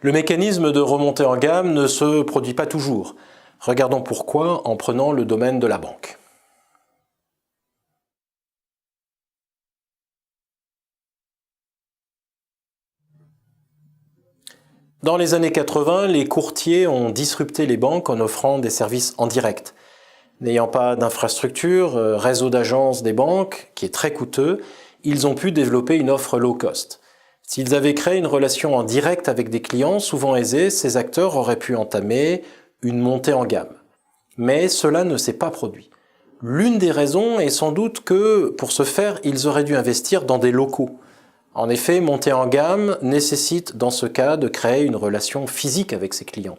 Le mécanisme de remontée en gamme ne se produit pas toujours. Regardons pourquoi en prenant le domaine de la banque. Dans les années 80, les courtiers ont disrupté les banques en offrant des services en direct. N'ayant pas d'infrastructure, réseau d'agences des banques, qui est très coûteux, ils ont pu développer une offre low cost. S'ils avaient créé une relation en direct avec des clients souvent aisés, ces acteurs auraient pu entamer une montée en gamme. Mais cela ne s'est pas produit. L'une des raisons est sans doute que, pour ce faire, ils auraient dû investir dans des locaux. En effet, monter en gamme nécessite dans ce cas de créer une relation physique avec ses clients.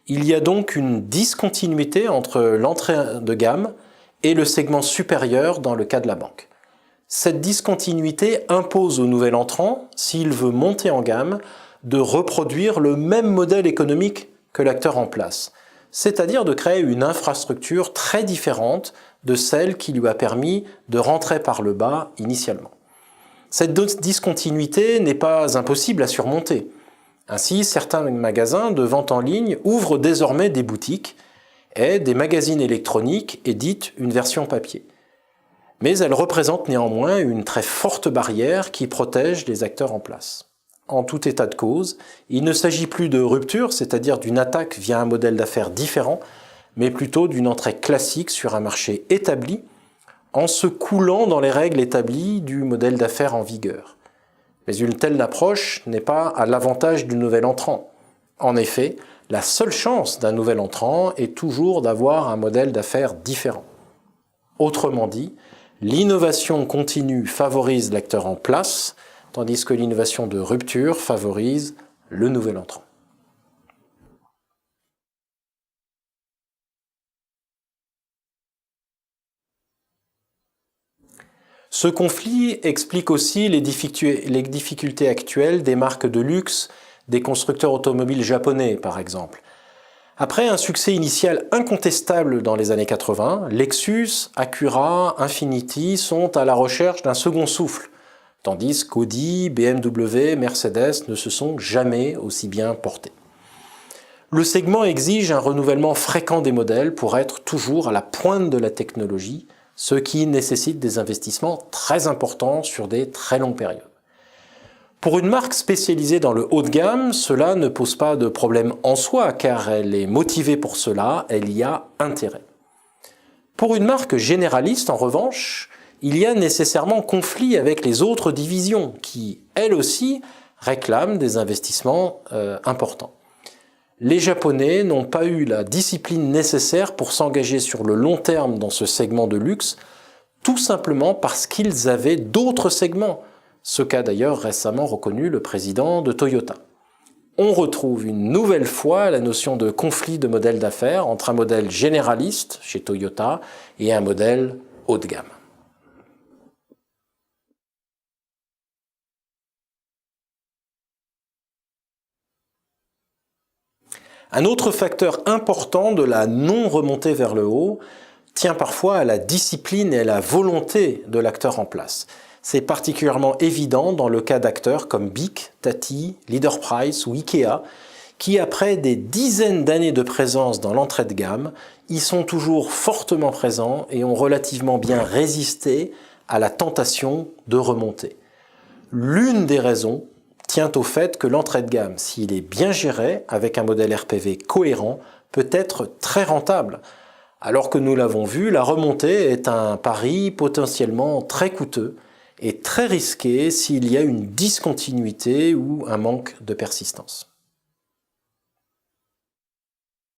Il y a donc une discontinuité entre l'entrée de gamme et le segment supérieur dans le cas de la banque. Cette discontinuité impose au nouvel entrant, s'il veut monter en gamme, de reproduire le même modèle économique que l'acteur en place, c'est-à-dire de créer une infrastructure très différente de celle qui lui a permis de rentrer par le bas initialement. Cette discontinuité n'est pas impossible à surmonter. Ainsi, certains magasins de vente en ligne ouvrent désormais des boutiques et des magazines électroniques éditent une version papier. Mais elles représentent néanmoins une très forte barrière qui protège les acteurs en place. En tout état de cause, il ne s'agit plus de rupture, c'est-à-dire d'une attaque via un modèle d'affaires différent, mais plutôt d'une entrée classique sur un marché établi, en se coulant dans les règles établies du modèle d'affaires en vigueur. Mais une telle approche n'est pas à l'avantage du nouvel entrant. En effet, la seule chance d'un nouvel entrant est toujours d'avoir un modèle d'affaires différent. Autrement dit, l'innovation continue favorise l'acteur en place, tandis que l'innovation de rupture favorise le nouvel entrant. Ce conflit explique aussi les difficultés actuelles des marques de luxe, des constructeurs automobiles japonais par exemple. Après un succès initial incontestable dans les années 80, Lexus, Acura, Infiniti sont à la recherche d'un second souffle, tandis qu'Audi, BMW, Mercedes ne se sont jamais aussi bien portés. Le segment exige un renouvellement fréquent des modèles pour être toujours à la pointe de la technologie, ce qui nécessite des investissements très importants sur des très longues périodes. Pour une marque spécialisée dans le haut de gamme, cela ne pose pas de problème en soi, car elle est motivée pour cela, elle y a intérêt. Pour une marque généraliste, en revanche, il y a nécessairement conflit avec les autres divisions, qui, elles aussi, réclament des investissements importants. Les Japonais n'ont pas eu la discipline nécessaire pour s'engager sur le long terme dans ce segment de luxe, tout simplement parce qu'ils avaient d'autres segments, ce qu'a d'ailleurs récemment reconnu le président de Toyota. On retrouve une nouvelle fois la notion de conflit de modèle d'affaires entre un modèle généraliste chez Toyota et un modèle haut de gamme. Un autre facteur important de la non-remontée vers le haut tient parfois à la discipline et à la volonté de l'acteur en place. C'est particulièrement évident dans le cas d'acteurs comme Bic, Tati, Leader Price ou Ikea, qui après des dizaines d'années de présence dans l'entrée de gamme, y sont toujours fortement présents et ont relativement bien résisté à la tentation de remonter. L'une des raisons tient au fait que l'entrée de gamme, s'il est bien géré, avec un modèle RPV cohérent, peut être très rentable. Alors que nous l'avons vu, la remontée est un pari potentiellement très coûteux et très risqué s'il y a une discontinuité ou un manque de persistance.